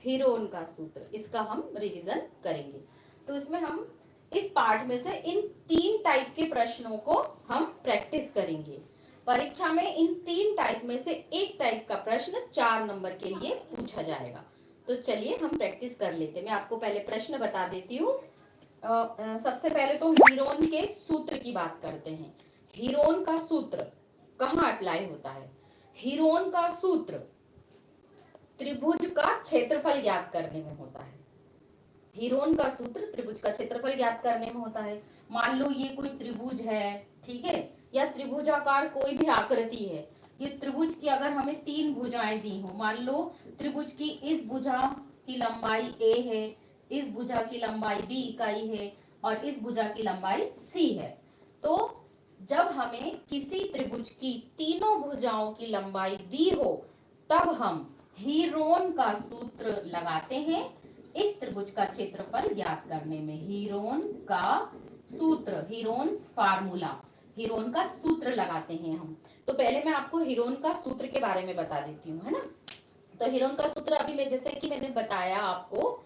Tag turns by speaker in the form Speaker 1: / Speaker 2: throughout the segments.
Speaker 1: Heron का सूत्र, इसका हम रिवीजन करेंगे। तो इसमें हम इस पार्ट में से इन 3 टाइप के प्रश्नों को हम प्रैक्टिस करेंगे। परीक्षा में इन 3 टाइप में से एक टाइप का प्रश्न 4 नंबर के लिए पूछा जाएगा। तो चलिए हम प्रैक्टिस कर लेते हैं। मैं आपको पहले प्रश्न बता देती हूँ। सबसे पहले तो हीरोन के सूत्र की बात करते हैं। हीरोन का सूत्र कहाँ अप्लाई होता है? हीरोन का सूत्र त्रिभुज का क्षेत्रफल ज्ञात करने में होता है। हीरोन का सूत्र त्रिभुज का क्षेत्रफल ज्ञात करने में होता है। मान लो ये कोई त्रिभुज है, ठीक है, या त्रिभुजाकार कोई भी आकृति है। ये त्रिभुज की अगर हमें 3 भुजाएं दी हो, मान लो त्रिभुज की इस भुजा की लंबाई a है, इस भुजा की लंबाई b इकाई है और इस भुजा की लंबाई c है। तो जब हमें किसी त्रिभुज की तीनों भुजाओं की लंबाई दी हो तब हम हीरोन का सूत्र लगाते हैं इस त्रिभुज का क्षेत्रफल ज्ञात करने में। हीरोन का सूत्र, हीरोन्स फार्मूला, हीरोन का सूत्र लगाते हैं हम। तो पहले मैं आपको हीरोन का सूत्र के बारे में बता देती हूँ, है ना। तो हीरोन का सूत्र अभी मैं जैसे कि मैंने बताया आपको,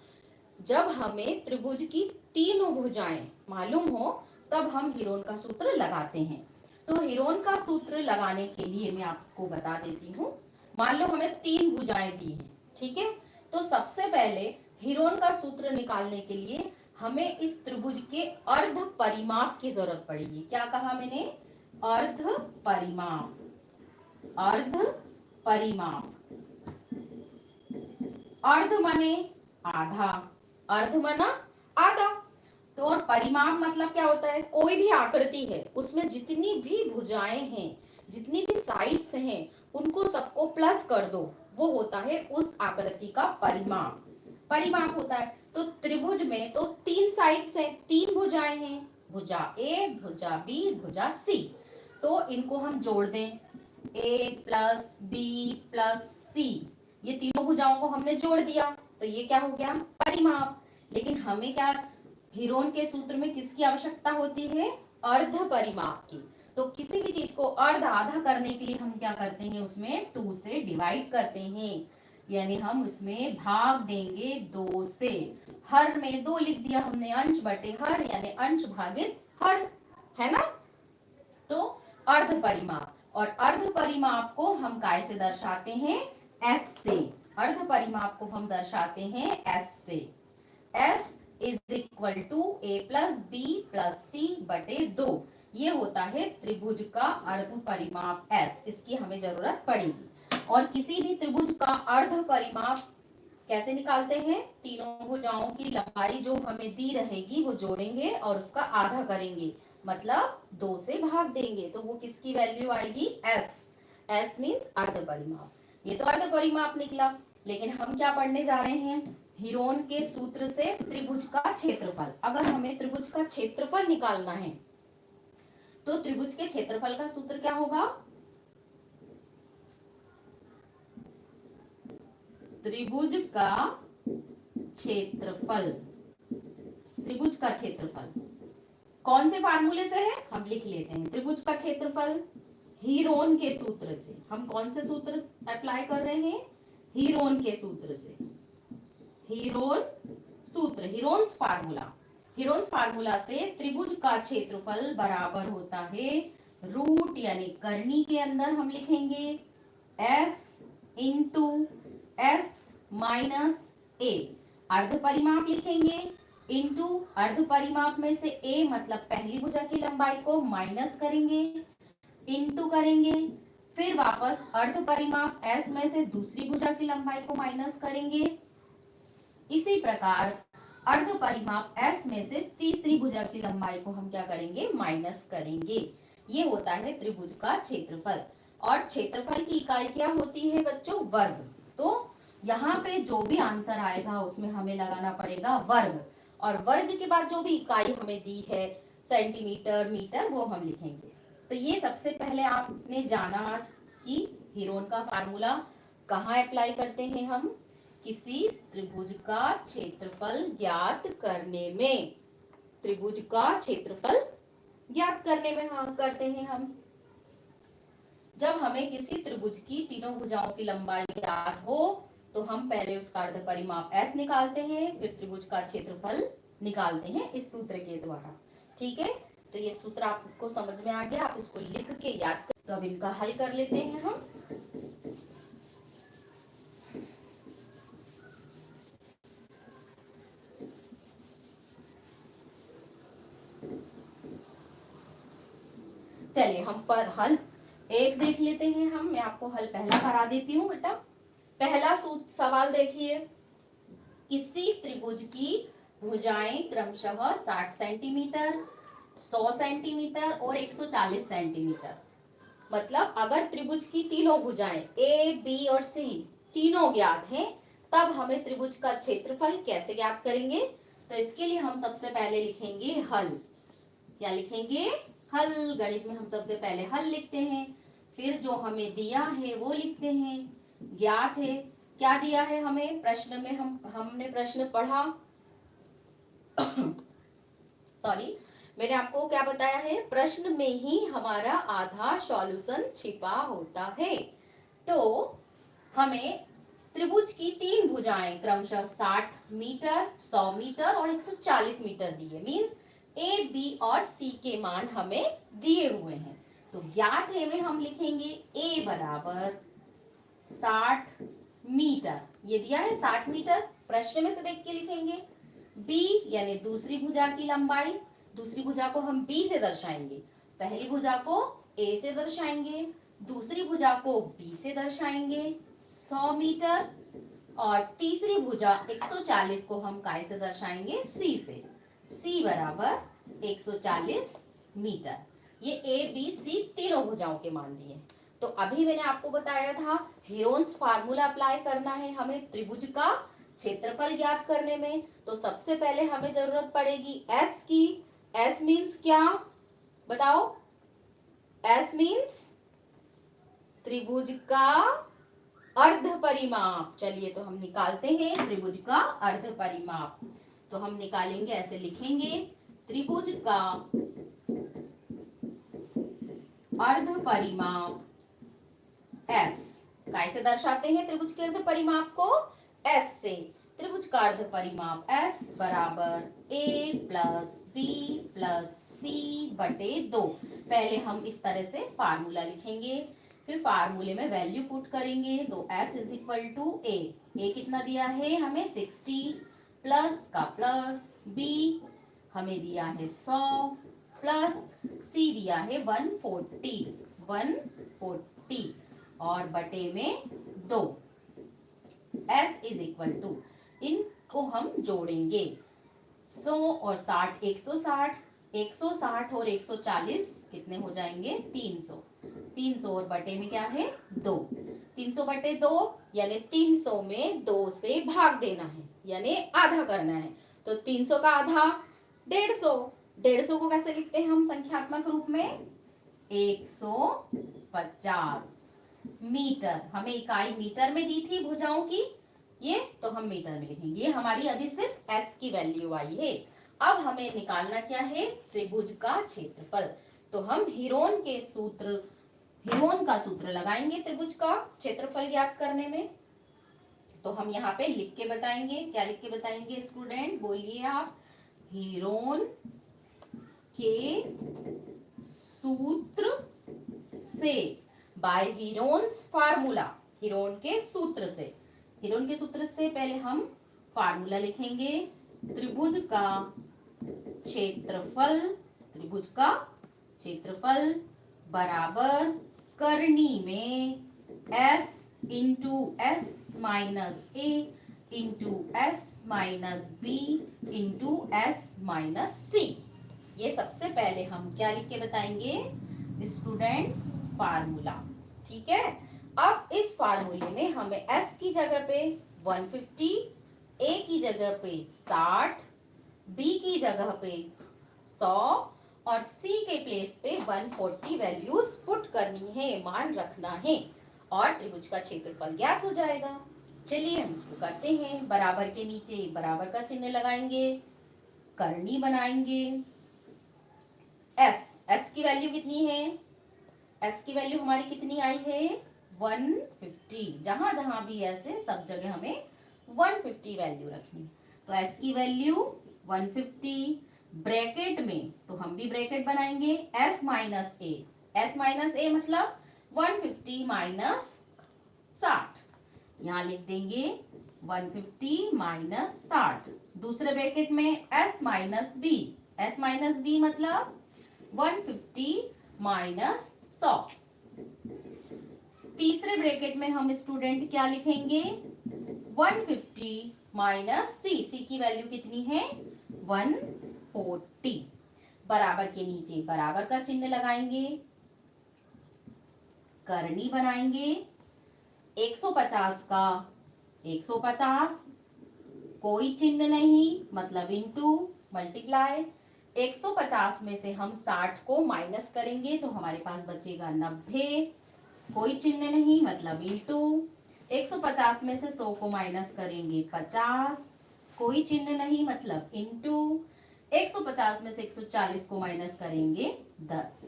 Speaker 1: जब हमें त्रिभुज की तीनों भुजाएं मालूम हो तब हम हीरोन का सूत्र लगाते हैं। तो हीरोन का सूत्र लगाने के लिए मैं आपको बता देती हूँ। मान लो हमें 3 भुजाएं दी हैं, ठीक है। तो सबसे पहले हीरोन का सूत्र निकालने के लिए हमें इस त्रिभुज के अर्ध परिमाप की जरूरत पड़ेगी। क्या कहा मैंने? अर्ध परिमाप। अर्ध परिमाप, अर्ध माने आधा, अर्ध माना आधा। तो और परिमाप मतलब क्या होता है? कोई भी आकृति है उसमें जितनी भी भुजाएं हैं, जितनी भी साइड्स हैं, उनको सबको प्लस कर दो, वो होता है उस आकृति का परिमाप। परिमाप होता है। तो त्रिभुज में तो 3 साइड्स हैं, 3 भुजाएं हैं, भुजा ए, भुजा बी, भुजा सी। तो इनको हम जोड़ दें, ए प्लस बी प्लस सी, ये तीनों भुजाओं को हमने जोड़ दिया तो ये क्या हो गया? परिमाप। लेकिन हमें क्या हीरोन के सूत्र में किसकी आवश्यकता होती है? अर्ध परिमाप की। तो किसी भी चीज को अर्ध आधा करने के लिए हम क्या करते हैं? उसमें 2 से डिवाइड करते हैं, यानी हम उसमें भाग देंगे 2 से। हर में 2 लिख दिया हमने, अंश बटे हर यानी अंश भागित हर, है ना। तो अर्ध परिमाप, और अर्ध परिमाप को हम काय से दर्शाते हैं? एस से। अर्ध परिमाप को हम दर्शाते हैं एस से। S is equal to A plus B plus C बटे 2। ये होता है त्रिभुज का अर्ध परिमाप एस, इसकी हमें जरूरत पड़ेगी। और किसी भी त्रिभुज का अर्ध परिमाप कैसे निकालते हैं? तीनों भुजाओं की लंबाई जो हमें दी रहेगी वो जोड़ेंगे और उसका आधा करेंगे, मतलब 2 से भाग देंगे, तो वो किसकी वैल्यू आएगी? एस। एस मीन्स अर्ध परिमाप। ये तो अर्ध परिमाप निकला। लेकिन हम क्या पढ़ने जा रहे हैं? हीरोन के सूत्र से त्रिभुज का क्षेत्रफल। अगर हमें त्रिभुज का क्षेत्रफल निकालना है तो त्रिभुज के क्षेत्रफल का सूत्र क्या होगा? त्रिभुज का क्षेत्रफल। त्रिभुज का क्षेत्रफल कौन से फार्मूले से है? हम लिख लेते हैं। त्रिभुज का क्षेत्रफल हीरोन के सूत्र से। हम कौन से सूत्र अप्लाई कर रहे हैं? हीरोन के सूत्र से। हीरोन सूत्र, हीरोन्स फार्मूला। हीरोन्स फार्मूला से त्रिभुज का क्षेत्रफल बराबर होता है रूट यानी करनी के अंदर हम लिखेंगे एस इंटू एस माइनस ए। अर्ध परिमाप लिखेंगे इंटू अर्ध परिमाप में से ए मतलब पहली भुजा की लंबाई को माइनस करेंगे, इंटू करेंगे, फिर वापस अर्ध परिमाप एस में से दूसरी भुजा की लंबाई को माइनस करेंगे। इसी प्रकार अर्ध परिमाप एस में से तीसरी भुजा की लंबाई को हम क्या करेंगे? माइनस करेंगे। ये होता है त्रिभुज का क्षेत्रफल। और क्षेत्रफल की इकाई क्या होती है बच्चों? वर्ग। तो यहाँ पे जो भी आंसर आएगा उसमें हमें लगाना पड़ेगा वर्ग, और वर्ग के बाद जो भी इकाई हमें दी है सेंटीमीटर मीटर वो हम लिखेंगे। तो ये सबसे पहले आपने जाना आज कि हीरोन का फार्मूला कहाँ अप्लाई करते हैं हम? किसी त्रिभुज का क्षेत्रफल ज्ञात करने में। त्रिभुज का क्षेत्रफल ज्ञात करने में हम करते हैं हम। जब हमें किसी त्रिभुज की तीनों भुजाओं की लंबाई ज्ञात हो तो हम पहले उसका अर्ध परिमाप s निकालते हैं, फिर त्रिभुज का क्षेत्रफल निकालते हैं इस सूत्र के द्वारा। ठीक है, तो ये सूत्र आपको समझ में आ गया, आप इसको लिख के याद कर। तो अब इनका हल कर लेते हैं हम। चलिए हम हल एक देख लेते हैं हम। मैं आपको हल पहला करा देती हूँ बेटा। पहला सवाल देखिए, किसी त्रिभुज की भुजाएं क्रमशः 60 सेंटीमीटर, 100 सेंटीमीटर और 140 सेंटीमीटर। मतलब अगर त्रिभुज की तीनों भुजाएं ए, बी और सी तीनों ज्ञात हैं, तब हमें त्रिभुज का क्षेत्रफल कैसे ज्ञात करेंगे? तो इसके लिए हम सबसे पहले लिखेंगे हल। क्या लिखेंगे? हल। गणित में हम सबसे पहले हल लिखते हैं, फिर जो हमें दिया है वो लिखते हैं। ज्ञात है, क्या दिया है हमें प्रश्न में? हमने प्रश्न पढ़ा सॉरी, मैंने आपको क्या बताया है? प्रश्न में ही हमारा आधा सॉल्यूशन छिपा होता है। तो हमें त्रिभुज की तीन भुजाएं क्रमशः 60 मीटर, 100 मीटर और 140 मीटर दिए। मींस ए, बी और सी के मान हमें दिए हुए हैं। तो ज्ञात है में हम लिखेंगे ए बराबर 60 मीटर, ये दिया है 60 मीटर, प्रश्न में से देख के लिखेंगे। बी यानी दूसरी भुजा की लंबाई, दूसरी भुजा को हम बी से दर्शाएंगे, पहली भुजा को ए से दर्शाएंगे, दूसरी भुजा को बी से दर्शाएंगे 100 मीटर, और तीसरी भुजा 140 को हम काय से दर्शाएंगे? सी से। सी बराबर 140 मीटर। ये ए, बी, सी तीनों भुजाओं के मान दिए। तो अभी मैंने आपको बताया था हीरोन्स फार्मूला अप्लाई करना है हमें त्रिभुज का क्षेत्रफल ज्ञात करने में। तो सबसे पहले हमें जरूरत पड़ेगी एस की। एस मीन्स क्या बताओ? एस मीन्स त्रिभुज का अर्ध परिमाप। चलिए तो हम निकालते हैं त्रिभुज का अर्ध परिमाप। तो हम निकालेंगे, ऐसे लिखेंगे, त्रिभुज का अर्ध परिमाप S। कैसे दर्शाते हैं त्रिभुज के अर्ध परिमाप को? S से। त्रिभुज का अर्ध परिमाप S बराबर A plus B plus C बटे 2। पहले हम इस तरह से फार्मूला लिखेंगे, फिर फार्मूले में वैल्यू पुट करेंगे। तो S is equal to A। A कितना दिया है हमें? 60 प्लस का प्लस, B हमें दिया है 100 प्लस C दिया है 140 और बटे में 2। S इज इक्वल टू, इनको हम जोड़ेंगे 100 और 60 160, 160 और 140 कितने हो जाएंगे? 300। 300 और बटे में क्या है? 2। 300 बटे 2 यानी 300 में 2 से भाग देना है, यानी आधा करना है। तो 300 का आधा 150। 150 को कैसे लिखते हैं हम संख्यात्मक रूप में? 150 मीटर। हमें इकाई मीटर में दी थी भुजाओं की, ये तो हम मीटर में लिखेंगे। ये हमारी अभी सिर्फ S की वैल्यू आई है। अब हमें निकालना क्या है? त्रिभुज का क्षेत्रफल। तो हम हीरोन का सूत्र लगाएंगे त्रिभुज का क्षेत्रफल ज्ञात करने में। तो हम यहाँ पे लिख के बताएंगे। क्या लिख के बताएंगे स्टूडेंट? बोलिए आप। हीरोन के सूत्र से, बाय हीरोन्स फार्मूला, हीरोन के सूत्र से। हीरोन के सूत्र से पहले हम फार्मूला लिखेंगे, त्रिभुज का क्षेत्रफल, त्रिभुज का क्षेत्रफल बराबर करनी में S into S minus A into S minus B into S minus C। ये सबसे पहले हम क्या लिख के बताएंगे स्टूडेंट्स? फार्मूला। ठीक है, अब इस फार्मूले में हमें S की जगह पे 150, A की जगह पे 60, B की जगह पे 100 और C के प्लेस पे 140 वैल्यूज पुट करनी है, मान रखना है, और त्रिभुज का क्षेत्रफल ज्ञात हो जाएगा। चलिए हम इसको करते हैं। बराबर के नीचे बराबर का चिन्ह लगाएंगे, करनी बनाएंगे। S की वैल्यू कितनी है? S की वैल्यू हमारी कितनी आई है? 150, जहां जहां भी ऐसे सब जगह हमें 150 वैल्यू रखनी। तो s की वैल्यू 150, ब्रैकेट में तो हम भी ब्रैकेट बनाएंगे s माइनस ए, s माइनस ए मतलब 150 माइनस 60, यहाँ लिख देंगे 150 माइनस 60। दूसरे ब्रैकेट में s minus B, s minus B मतलब 150 माइनस 100। तीसरे ब्रैकेट में हम स्टूडेंट क्या लिखेंगे 150 माइनस सी, सी की वैल्यू कितनी है 140। बराबर के नीचे बराबर का चिन्ह लगाएंगे, करनी बनाएंगे, 150 का 150, कोई चिन्ह नहीं मतलब इनटू मल्टीप्लाई। 150 में से हम 60 को माइनस करेंगे तो हमारे पास बचेगा 90, कोई चिन्ह नहीं मतलब इनटू। 150 में से 100 को माइनस करेंगे 50, कोई चिन्ह नहीं मतलब इनटू। 150 में से 140 को माइनस करेंगे 10।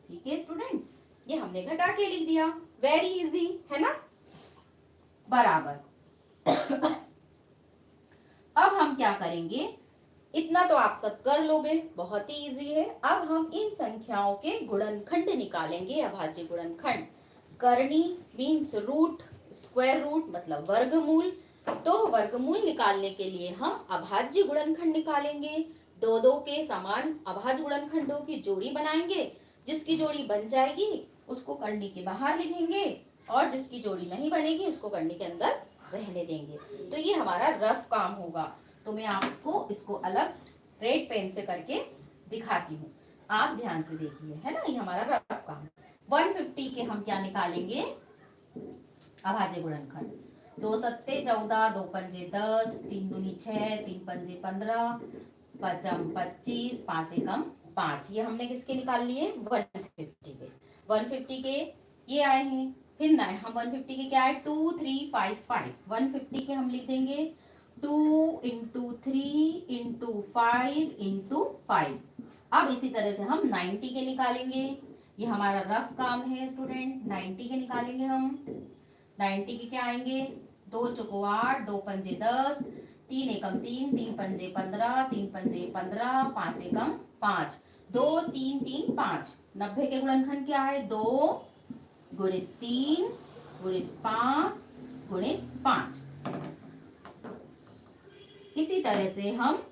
Speaker 1: ठीक है स्टूडेंट, ये हमने घटा के लिख दिया, वेरी इजी है ना। बराबर अब हम क्या करेंगे, इतना तो आप सब कर लोगे, बहुत ही इजी है। अब हम इन संख्याओं के गुणनखंड निकालेंगे, अभाज्य गुणनखंड। करनी मीन्स रूट, स्क्वायर रूट मतलब वर्गमूल। तो वर्गमूल निकालने के लिए हम अभाज्य गुणनखंड निकालेंगे। दो दो के समान अभाज्य गुणनखंडों की जोड़ी बनाएंगे, जिसकी जोड़ी बन जाएगी उसको करनी के बाहर लिखेंगे, और जिसकी जोड़ी नहीं बनेगी उसको करनी के अंदर रहने देंगे। तो ये हमारा रफ काम होगा, तो मैं आपको इसको अलग रेड पेन से करके दिखाती हूँ, आप ध्यान से देखिए, है ना। ये हमारा रफ काम। 150 के हम क्या निकालेंगे अभाज्य गुणनखंड। 2 सत्ते 14, 2 पंजे 10, 3 दूनी 6, 3 पंजे 15, 5 25, 5 एकम 5। ये हमने किसके निकाल लिए 150 के। 150 के ये आए हैं, फिर ना हम 150 के क्या है 2 3 5 5। 150 के हम लिख देंगे 2 इंटू 3 इंटू 5 इंटू 5। अब इसी तरह से हम 90 के निकालेंगे, ये हमारा रफ काम है स्टूडेंट। 90 के निकालेंगे हम, 90 के क्या आएंगे 2 चौको 8, 2 पंजे 10, 3 एकम 3, 3 पंजे 15, 3 पंजे 15, 5 एकम 5, 2 3 3 5। 90 के गुणनखंड क्या है 2 गुणित 3 गुणित 5 गुणित 5। इसी तरह से हम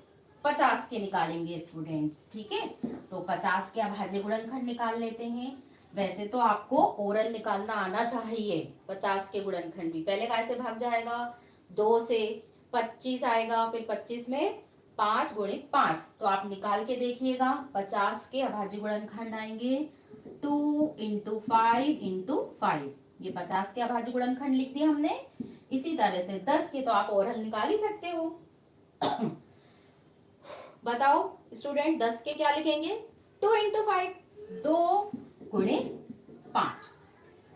Speaker 1: 50 के निकालेंगे स्टूडेंट्स। ठीक है, तो 50 के अभाज्य गुणनखंड निकाल लेते हैं। वैसे तो आपको ओरल निकालना आना चाहिए 50 के गुणनखंड भी। पहले कैसे भाग जाएगा 2 से 25 आएगा, फिर 25 में 5 गुणित 5, तो आप निकाल के देखिएगा। 50 के अभाज्य गुणनखंड आएंगे 2 इंटू 5 इंटू 5। ये 50 के अभाज्य गुणनखंड लिख दिया हमने। इसी तरह से 10 के तो आप ओरल निकाल ही सकते हो। बताओ स्टूडेंट 10 के क्या लिखेंगे 2 इंटू 5, 2 गुणित 5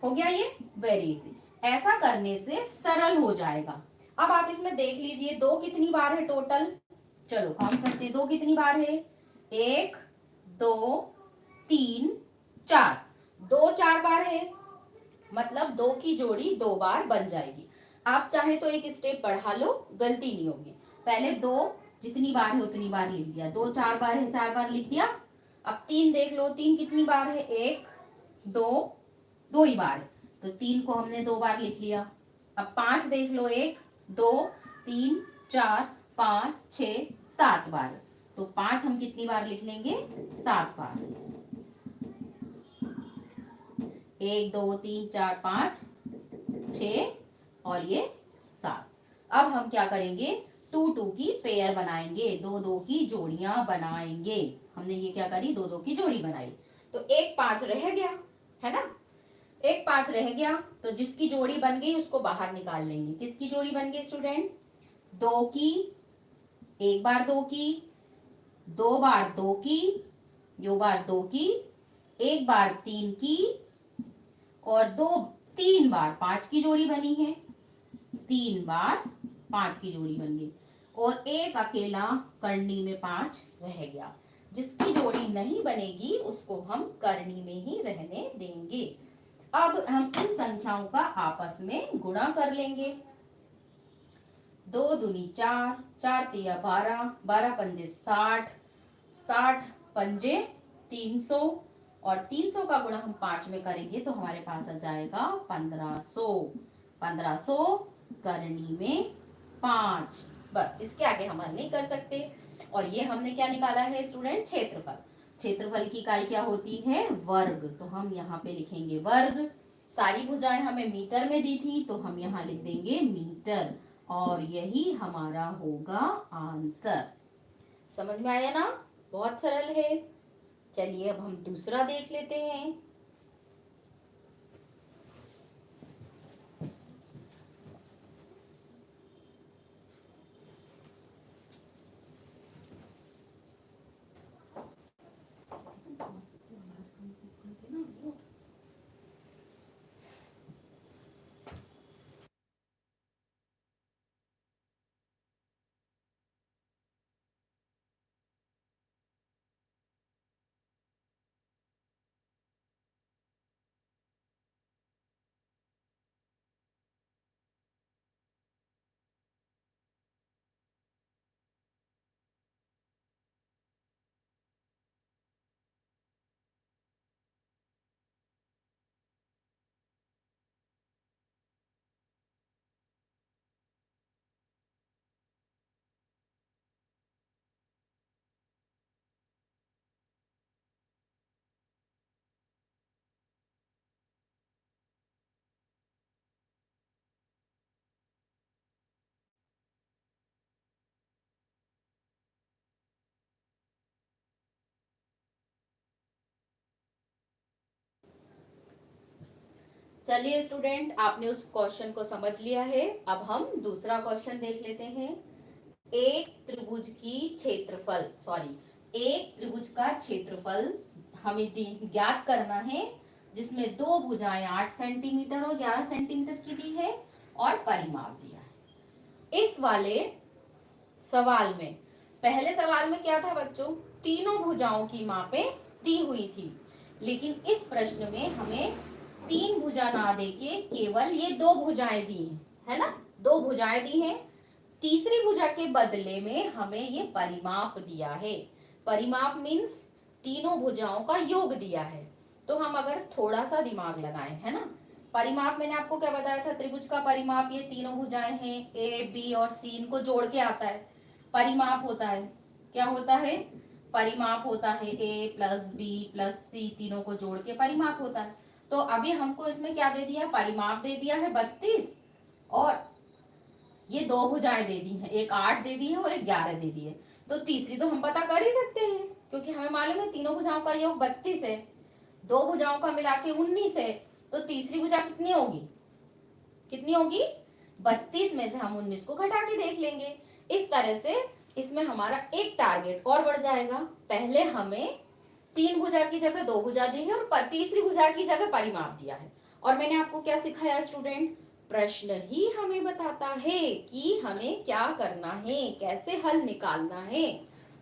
Speaker 1: हो गया। ये वेरी इजी, ऐसा करने से सरल हो जाएगा। अब आप इसमें देख लीजिए 2 कितनी बार है टोटल, चलो काउंट करते हैं। 2 कितनी बार है 1 2 3 4, 2 4 बार है, मतलब 2 की जोड़ी 2 बार बन जाएगी। आप चाहे तो एक स्टेप बढ़ा लो, गलती नहीं होगी। पहले 2 जितनी बार है उतनी बार लिख दिया, 2 4 बार है 4 बार लिख दिया। अब 3 देख लो, 3 कितनी बार है 1 2 2 ही बार है, तो 3 को हमने 2 बार लिख लिया। अब 5 देख लो, 1 2 3 4 5 6 7 बार, तो 5 हम कितनी बार लिख लेंगे 7 बार। 1 2 3 4 5 6 और ये 7। अब हम क्या करेंगे 2 2 की पेयर बनाएंगे, 2 2 की जोड़ियां बनाएंगे। हमने ये क्या करी 2 2 की जोड़ी बनाई, तो 1 5 रह गया है ना। 1 5 रह गया, तो जिसकी जोड़ी बन गई उसको बाहर निकाल लेंगे। किसकी जोड़ी बन गई स्टूडेंट 2 की, 1 बार 2 की, 2 बार 2 की, यो बार 2 की, 1 बार 3 की, और 3 बार 5 की जोड़ी बनी है, 3 बार 5 की जोड़ी बन गई, और एक अकेला करनी में 5 रह गया। जिसकी जोड़ी नहीं बनेगी उसको हम करनी में ही रहने देंगे। अब हम इन संख्याओं का आपस में गुणा कर लेंगे। 2 दूनी 4, 4 तिया 12, 12 पंजे 60, 60 पंजे 300 और 300 का गुणा हम 5 में करेंगे तो हमारे पास आ जाएगा 1500। 1500 करनी में 5। बस इसके आगे हम हल नहीं कर सकते। और ये हमने क्या निकाला है स्टूडेंट? क्षेत्रफल। क्षेत्रफल की इकाई क्या होती है? वर्ग। तो हम यहाँ पे लिखेंगे वर्ग। सारी भुजाएं हमें मीटर में दी थी तो हम यहाँ लिख देंगे मीटर और यही हमारा होगा आंसर। समझ में आया ना? बहुत सरल है। चलिए अब हम दूसरा देख लेते हैं। चलिए स्टूडेंट, आपने उस क्वेश्चन को समझ लिया है। अब हम दूसरा क्वेश्चन देख लेते हैं। एक त्रिभुज का क्षेत्रफल हमें ज्ञात करना है जिसमें दो भुजाएं 8 सेंटीमीटर और 11 सेंटीमीटर की दी है और परिमाप दिया है। इस वाले सवाल में, पहले सवाल में क्या था बच्चों? तीनों भुजाओं की मापें दी हुई थी, लेकिन इस प्रश्न में हमें 3 भुजा ना देके केवल ये 2 भुजाएं दी है ना? 2 भुजाएं दी हैं। तीसरी भुजा के बदले में हमें ये परिमाप दिया है। परिमाप मीन्स तीनों भुजाओं का योग दिया है। तो हम अगर थोड़ा सा दिमाग लगाएं, है ना? परिमाप मैंने आपको क्या बताया था? त्रिभुज का परिमाप ये तीनों भुजाएं हैं, ए बी और सी, इनको जोड़ के आता है। परिमाप होता है, क्या होता है? परिमाप होता है ए प्लस बी प्लस सी, तीनों को जोड़ के परिमाप होता है। तो अभी हमको इसमें क्या दे दिया? परिमाप दे दिया है 32 और ये 2 भुजाएं दे दी हैं, एक 8 दे दी है और एक 11 दे दी है। तो तीसरी तो हम पता कर ही सकते हैं क्योंकि हमें मालूम है तीनों भुजाओं का योग 32 है, 2 भुजाओं का मिला के 19 है। तो तीसरी भुजा कितनी होगी? कितनी होगी? 32 में से हम 19 को घटा के देख लेंगे। इस तरह से इसमें हमारा एक टारगेट और बढ़ जाएगा। पहले हमें 3 भुजा की जगह 2 भुजा दी है और तीसरी भुजा की जगह परिमाप दिया है। और मैंने आपको क्या सिखाया स्टूडेंट? प्रश्न ही हमें बताता है कि हमें क्या करना है, कैसे हल निकालना है।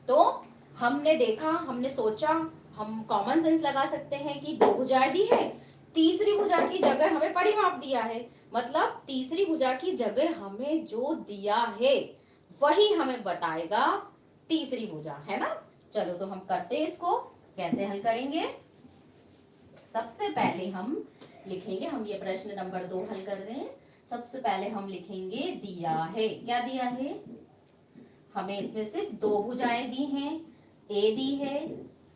Speaker 1: तो हमने देखा, हमने सोचा, हम कॉमन सेंस लगा सकते हैं कि 2 भुजाएं दी है, तीसरी भुजा की जगह हमें परिमाप दिया है, मतलब तीसरी भुजा की जगह हमें जो दिया है वही हमें बताएगा तीसरी भुजा, है ना? चलो तो हम करते हैं इसको। कैसे हल करेंगे? सबसे पहले हम लिखेंगे, हम ये प्रश्न नंबर 2 हल कर रहे हैं। सबसे पहले हम लिखेंगे दिया है। क्या दिया है? हमें इसमें सिर्फ 2 भुजाएं दी हैं। ए दी है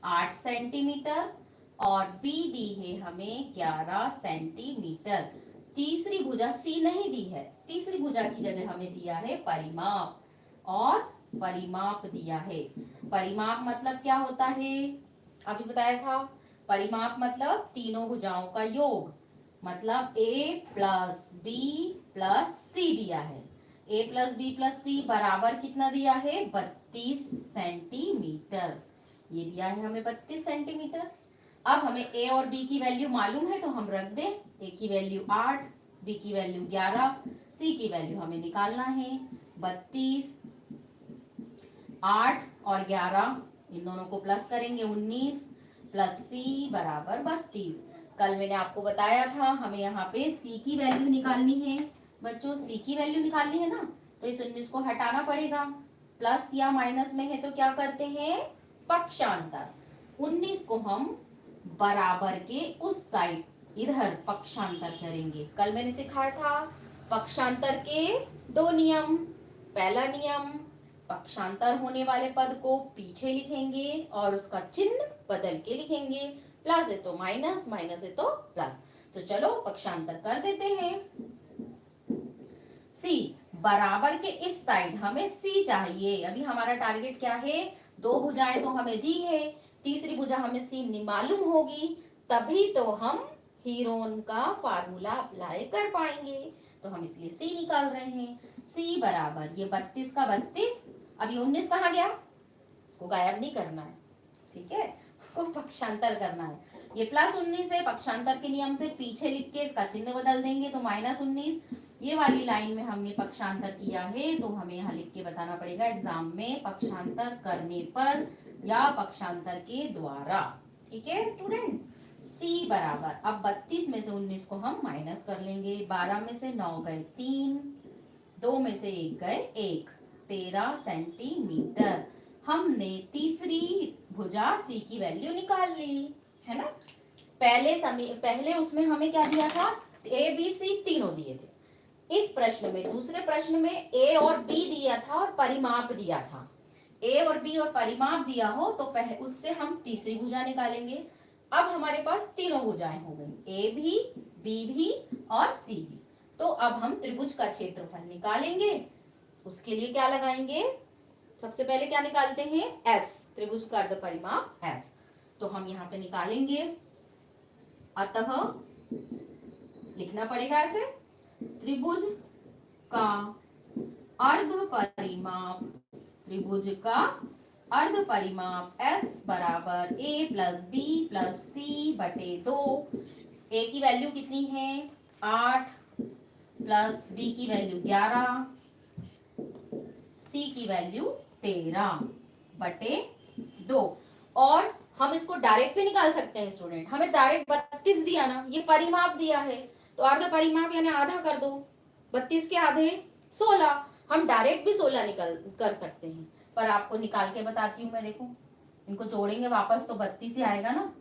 Speaker 1: 8 सेंटीमीटर और बी दी है हमें 11 सेंटीमीटर। तीसरी भुजा सी नहीं दी है, तीसरी भुजा की जगह हमें दिया है परिमाप और परिमाप दिया है। परिमाप मतलब क्या होता है? अभी बताया था। परिमाप मतलब तीनों भुजाओं का योग, मतलब ए प्लस बी प्लस सी दिया है। ए प्लस बी प्लस सी बराबर कितना दिया है? 32 सेंटीमीटर। ये दिया है हमें 32 सेंटीमीटर। अब हमें ए और बी की वैल्यू मालूम है तो हम रख दें। ए की वैल्यू 8, बी की वैल्यू 11, सी की वैल्यू हमें निकालना है 32। 8 और 11 इन दोनों को प्लस करेंगे 19 प्लस सी बराबर 32। कल मैंने आपको बताया था हमें यहाँ पे c की वैल्यू निकालनी है बच्चों, c की वैल्यू निकालनी है ना, तो इस 19 को हटाना पड़ेगा। प्लस या माइनस में है तो क्या करते हैं, पक्षांतर। 19 को हम बराबर के उस साइड इधर पक्षांतर करेंगे। कल मैंने सिखाया था पक्षांतर के दो नियम। पहला नियम, पक्षांतर होने वाले पद को पीछे लिखेंगे और उसका चिन्ह बदल के लिखेंगे। प्लस है तो माइनस, माइनस है तो प्लस। तो चलो पक्षांतर कर देते हैं। सी बराबर के इस साइड हमें सी चाहिए। अभी हमारा टारगेट क्या है, दो भुजाएं तो हमें दी है, तीसरी भुजा हमें सी मालूम होगी, तभी तो हम हीरोन का फार्मूला अप्लाई कर पाएंगे। तो हम इसलिए सी निकाल रहे हैं। सी बराबर ये 32 का 32, अभी 19 कहाँ गया, उसको गायब नहीं करना है, ठीक है, उसको पक्षांतर करना है। ये प्लस 19 है, पक्षांतर के नियम से पीछे लिख के इसका चिन्ह बदल देंगे तो माइनस 19। ये वाली लाइन में हमने पक्षांतर किया है तो हमें यहाँ लिख के बताना पड़ेगा एग्जाम में, पक्षांतर करने पर या पक्षांतर के द्वारा। ठीक है स्टूडेंट। C बराबर, अब 32 में से 19 को हम माइनस कर लेंगे। 12 में से 9 गए 3, 2 में से 1 गए 1, 13 सेंटीमीटर। हमने तीसरी भुजा C की वैल्यू निकाल ली है ना। पहले उसमें हमें क्या दिया था, A B C तीनों दिए थे। इस प्रश्न में, दूसरे प्रश्न में A और B दिया था और परिमाप दिया था। A और B और परिमाप दिया हो तो पहले उससे हम तीसरी भुजा निकालेंगे। अब हमारे पास तीनों भुजाएं हो गई, A भी, B भी और C भी। तो अब हम त्रिभुज का क्षेत्रफल निकालेंगे। उसके लिए क्या लगाएंगे, सबसे पहले क्या निकालते हैं, S, त्रिभुज का अर्ध परिमाप S। तो हम यहाँ पे निकालेंगे, अतः लिखना पड़ेगा ऐसे, त्रिभुज का अर्ध परिमाप, त्रिभुज का अर्ध परिमाप S बराबर A plus B plus C बटे 2। A की वैल्यू कितनी है 8 प्लस B की वैल्यू 11, C की वैल्यू 13 बटे 2। और हम इसको डायरेक्ट भी निकाल सकते हैं स्टूडेंट, हमें डायरेक्ट 32 दिया ना, ये परिमाप दिया है तो अर्ध परिमाप यानी आधा कर दो, 32 के आधे 16। हम डायरेक्ट भी 16 निकल कर सकते हैं, पर आपको निकाल के बताती हूँ मैं। देखो इनको जोड़ेंगे वापस तो 32 ही आएगा ना,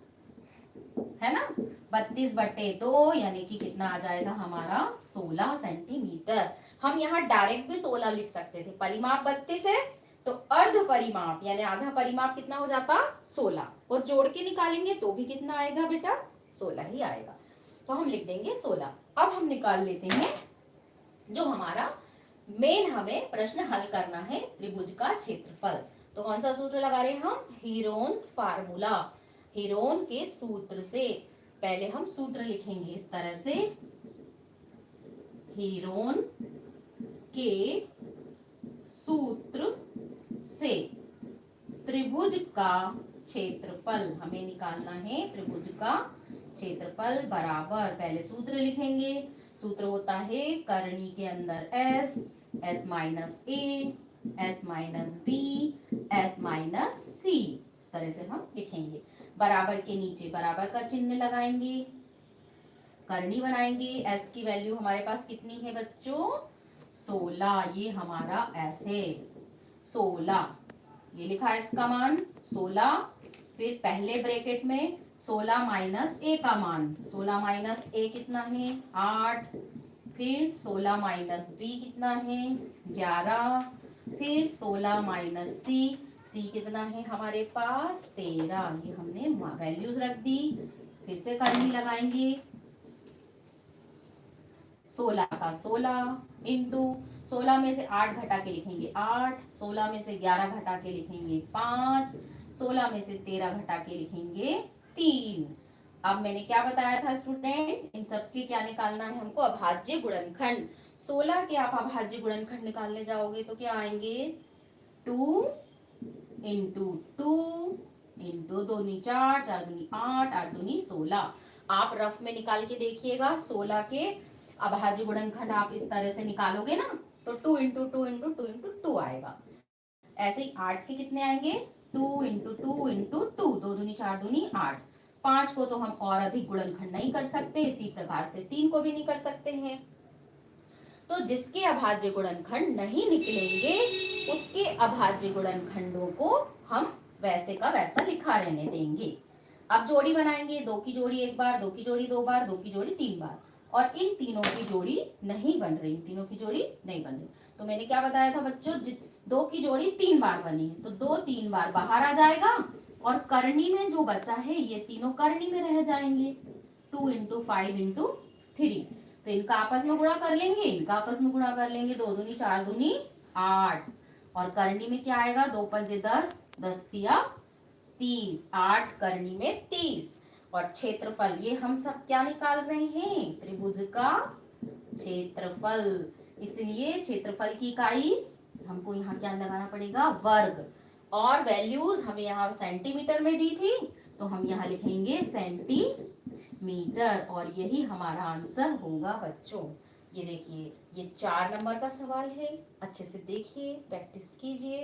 Speaker 1: है ना। 32 बटे 2 यानी कि कितना आ जाएगा हमारा 16 सेंटीमीटर। हम यहाँ डायरेक्ट भी 16 लिख सकते थे, परिमाप 32 है तो अर्ध परिमाप यानी आधा परिमाप कितना हो जाता 16, और जोड़ के निकालेंगे तो भी कितना आएगा बेटा 16 ही आएगा। तो हम लिख देंगे 16। अब हम निकाल लेते हैं जो हमारा मेन हमें प्रश्न हल करना है, त्रिभुज का क्षेत्रफल। तो कौन सा सूत्र लगा रहे हैं हम, हीरोन्स फार्मूला, हीरोन के सूत्र से। पहले हम सूत्र लिखेंगे इस तरह से, हीरोन के सूत्र से त्रिभुज का क्षेत्रफल हमें निकालना है, त्रिभुज का क्षेत्रफल बराबर, पहले सूत्र लिखेंगे। सूत्र होता है करनी के अंदर S, S minus A, S minus B, S minus C, इस तरह से हम लिखेंगे। बराबर के नीचे बराबर का चिन्ह लगाएंगे, करनी बनाएंगे। S की वैल्यू हमारे पास कितनी है बच्चों 16, ये हमारा S है 16, ये लिखा है इसका मान 16। फिर पहले ब्रैकेट में 16 माइनस A का मान, 16 माइनस A कितना है 8, फिर 16 माइनस B कितना है 11, फिर 16 माइनस C कितना है हमारे पास 13। ये हमने वैल्यूज रख दी। फिर से करनी लगाएंगे, 16 का 16 इंटू 16 में से 8 घटा के लिखेंगे 8, 16 में से 11 घटा के लिखेंगे 5, 16 में से 13 घटा के लिखेंगे 3। अब मैंने क्या बताया था स्टूडेंट, इन सब के क्या निकालना है हमको, अभाज्य गुणनखंड। 16 के आप अभाज्य गुणनखंड निकालने जाओगे तो क्या आएंगे 2 इंटू 2 इंटू 2 दूनी 4, 4 दूनी 8, 8 दूनी 16। आप रफ में निकाल के देखिएगा, 16 के अभाज्य गुणनखंड आप इस तरह से निकालोगे ना तो 2 इंटू 2 इंटू 2 इंटू 2 आएगा। ऐसे ही 8 के कितने आएंगे 2 इंटू 2 इंटू 2, 2 दूनी 4 दूनी 8, 5 को तो हम और अधिक गुणनखंड नहीं कर सकते, इसी प्रकार से 3 को भी नहीं कर सकते हैं। तो जिसके अभाज्य गुणनखंड नहीं निकलेंगे उसके अभाज्य गुणनखंडों को हम वैसे का वैसा लिखा रहने देंगे। अब जोड़ी बनाएंगे, 2 की जोड़ी 1 बार, 2 की जोड़ी 2 बार, 2 की जोड़ी 3 बार, और इन तीनों की जोड़ी नहीं बन रही, तीनों की जोड़ी नहीं बन रही। तो मैंने क्या बताया था बच्चों, 2 की जोड़ी 3 बार बनी है तो 2 3 बार बाहर आ जाएगा, और करनी में जो बचा है ये तीनों करनी में रह जाएंगे। 2 इंटू 5 इंटू 3, तो इनका आपस में गुणा कर लेंगे, इनका आपस में गुणा कर लेंगे, 2 दूनी 4 दूनी 8, और करनी में क्या आएगा, 2 पंजे 10, 10 तिया 30, 8 करनी में 30, और क्षेत्रफल ये हम सब क्या निकाल रहे हैं, त्रिभुज का क्षेत्रफल, इसलिए क्षेत्रफल की इकाई हमको यहाँ क्या लगाना पड़ेगा, वर्ग, और वैल्यूज हमें यहाँ सेंटीमीटर में दी थी तो हम यहाँ लिखेंगे सेंटीमीटर, और यही हमारा आंसर होगा बच्चों। ये देखिए, ये 4 नंबर का सवाल है, अच्छे से देखिए, प्रैक्टिस कीजिए।